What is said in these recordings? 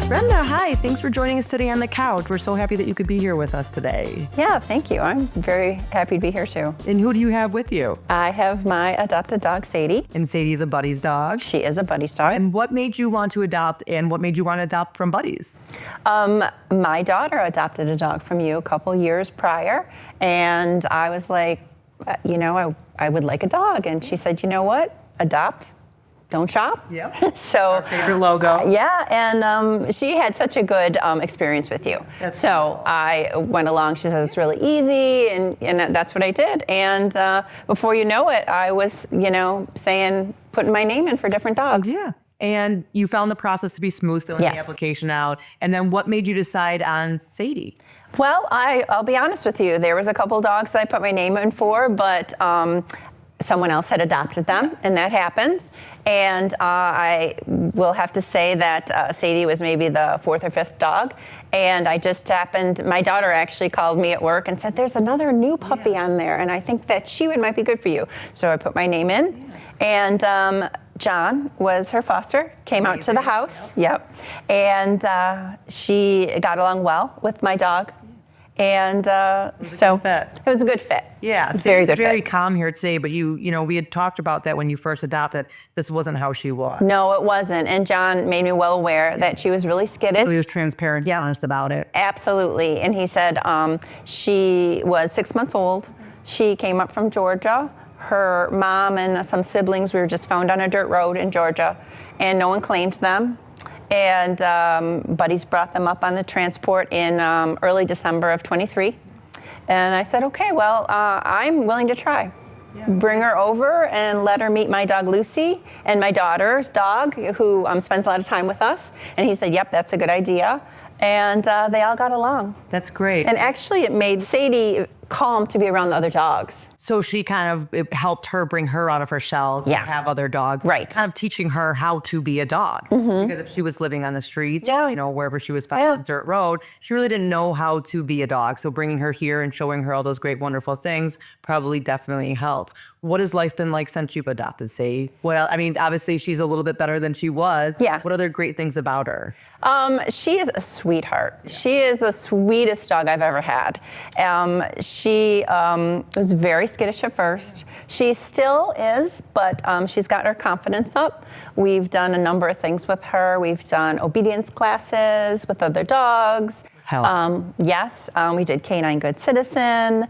Brenda, hi. Thanks for joining us today on the couch. We're so happy that you could be here with us today. Yeah, thank you. I'm very happy to be here too. And who do you have with you? I have my adopted dog, Sadie. And Sadie's a Buddy's dog. She is a Buddy's dog. And what made you want to adopt, and what made you want to adopt from Buddy's? My daughter adopted a dog from you a couple years prior, and I was like, I would like a dog. And she said, you know what? Adopt. Don't shop. Yep. So Our favorite logo. yeah, and she had such a good experience with you. That's so I went along. She said it's really easy, and that's what I did. And before you know it, I was putting my name in for different dogs. Yeah. And you found the process to be smooth, filling Yes. the application out. And then what made you decide on Sadie? Well, I'll be honest with you. There was a couple dogs that I put my name in for, but someone else had adopted them, and that happens. And I will have to say that Sadie was maybe the fourth or fifth dog. And I just happened, my daughter actually called me at work and said, there's another new puppy on there, and I think that she might be good for you. So I put my name in. And John was her foster, came out to the house. Yep. And she got along well with my dog. And so fit. it was a good fit. Yeah, very good very fit. calm here today, but we had talked about that when you first adopted. This wasn't how she was. No, it wasn't. And John made me well aware that she was really skidded. He was transparent, honest about it. Absolutely. And he said she was 6 months old. She came up from Georgia. Her mom and some siblings were just found on a dirt road in Georgia, and no one claimed them. And Buddy's brought them up on the transport in early December of 23. And I said, okay, well, I'm willing to try. Yeah. Bring her over and let her meet my dog, Lucy, and my daughter's dog, who spends a lot of time with us. And he said, yep, that's a good idea. And they all got along. That's great. And actually, it made Sadie calm to be around the other dogs. So it helped her bring her out of her shell to Yeah. have other dogs. Right. Kind of teaching her how to be a dog. Mm-hmm. Because if she was living on the streets, Yeah. wherever she was found on dirt road, she really didn't know how to be a dog. So bringing her here and showing her all those great, wonderful things probably definitely helped. What has life been like since you've adopted, Sadie? Well, I mean, obviously she's a little bit better than she was. Yeah. What other great things about her? She is a sweetheart. Yeah. She is the sweetest dog I've ever had. She was very skittish at first. She still is, but she's got her confidence up. We've done a number of things with her. We've done obedience classes with other dogs. Helps. Yes, we did Canine Good Citizen.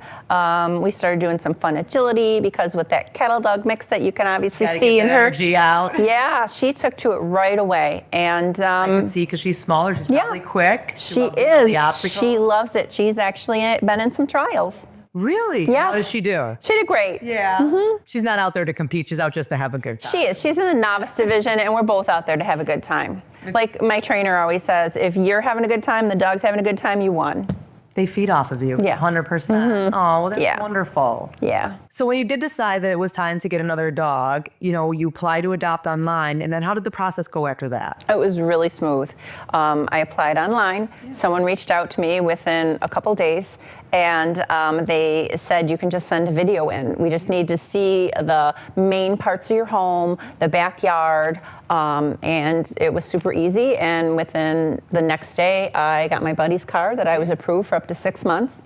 We started doing some fun agility because with that cattle dog mix that you can obviously see in her. Energy out. Yeah, she took to it right away. And I can see because she's smaller, she's probably quick. She loves is. the obstacles. She loves it. She's actually been in some trials. Really? Yes. How does she do? She did great. Yeah. Mm-hmm. She's not out there to compete. She's out just to have a good time. She is. She's in the novice division, and we're both out there to have a good time. Like my trainer always says, if you're having a good time, the dog's having a good time, you won. They feed off of you. Yeah. 100%. Mm-hmm. Oh, well, that's Yeah. wonderful. Yeah. So when you did decide that it was time to get another dog, you applied to adopt online, and then how did the process go after that? It was really smooth. I applied online. Yeah. Someone reached out to me within a couple days, and they said, you can just send a video in. We just need to see the main parts of your home, the backyard, and it was super easy. And within the next day, I got my buddy's card that I was approved for up to 6 months.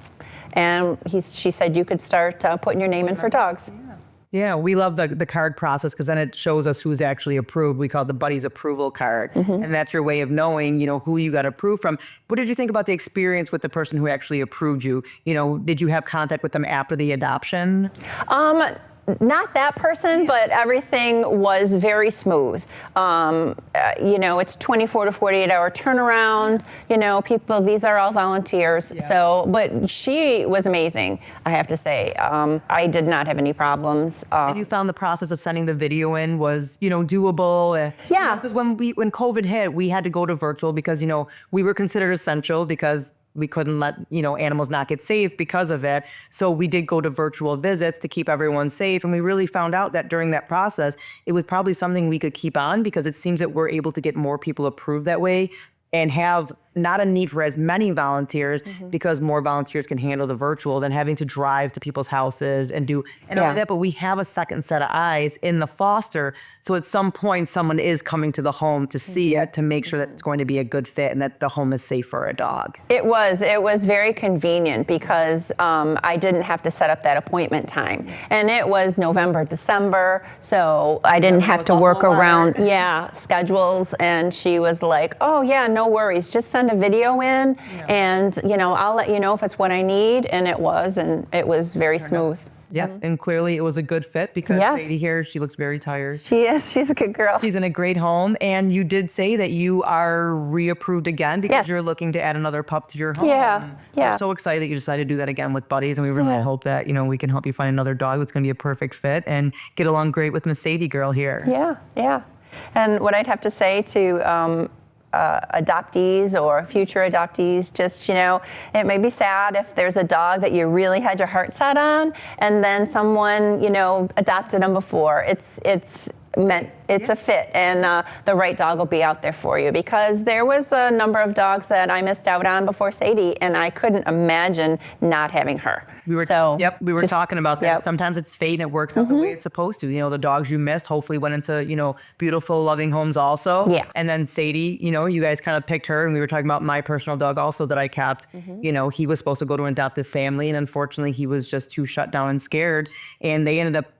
And she said you could start putting your name in for dogs. Yeah, we love the card process because then it shows us who's actually approved. We call it the Buddy's approval card. Mm-hmm. And that's your way of knowing, who you got approved from. What did you think about the experience with the person who actually approved you? Did you have contact with them after the adoption? Not that person, but everything was very smooth. It's 24 to 48 hour turnaround. People, these are all volunteers. Yeah. So, but she was amazing, I have to say. I did not have any problems. And you found the process of sending the video in was, doable? Yeah. Because when COVID hit, we had to go to virtual because, we were considered essential because we couldn't let, animals not get safe because of it. So we did go to virtual visits to keep everyone safe. And we really found out that during that process, it was probably something we could keep on because it seems that we're able to get more people approved that way and have not a need for as many volunteers because more volunteers can handle the virtual than having to drive to people's houses and do and all Yeah. of that. But we have a second set of eyes in the foster. So at some point, someone is coming to the home to see it, to make sure that it's going to be a good fit and that the home is safe for a dog. It was very convenient because I didn't have to set up that appointment time. And it was November, December, so I didn't have to work around, schedules. And she was like, oh yeah, no worries, just send a video in and, I'll let you know if it's what I need. And it was very smooth. Yeah, and clearly it was a good fit because Yes. Sadie here, she looks very tired. She's a good girl. She's in a great home, and you did say that you are reapproved again because Yes. you're looking to add another pup to your home. Yeah, yeah. I'm so excited that you decided to do that again with Buddies, and we really hope that we can help you find another dog that's going to be a perfect fit and get along great with Miss Sadie girl here. Yeah. And what I'd have to say to adoptees or future adoptees, just, it may be sad if there's a dog that you really had your heart set on and then someone, adopted them before. It's a fit, and the right dog will be out there for you, because there was a number of dogs that I missed out on before Sadie, and I couldn't imagine not having her. We were talking about that. Yep. Sometimes it's fate and it works out the way it's supposed to. The dogs you missed hopefully went into, beautiful, loving homes also. Yeah. And then Sadie, you guys kind of picked her, and we were talking about my personal dog also that I kept. He was supposed to go to an adoptive family, and unfortunately he was just too shut down and scared. And they ended up,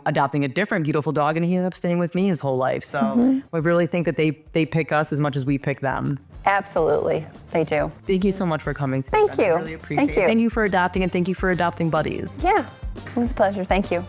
adopting a different beautiful dog, and he ended up staying with me his whole life. So we really think that they pick us as much as we pick them. Absolutely, they do. Thank you so much for coming. Thank you. I really appreciate Thank it. you. Thank you for adopting, and thank you for adopting Buddies. Yeah, it was a pleasure. Thank you.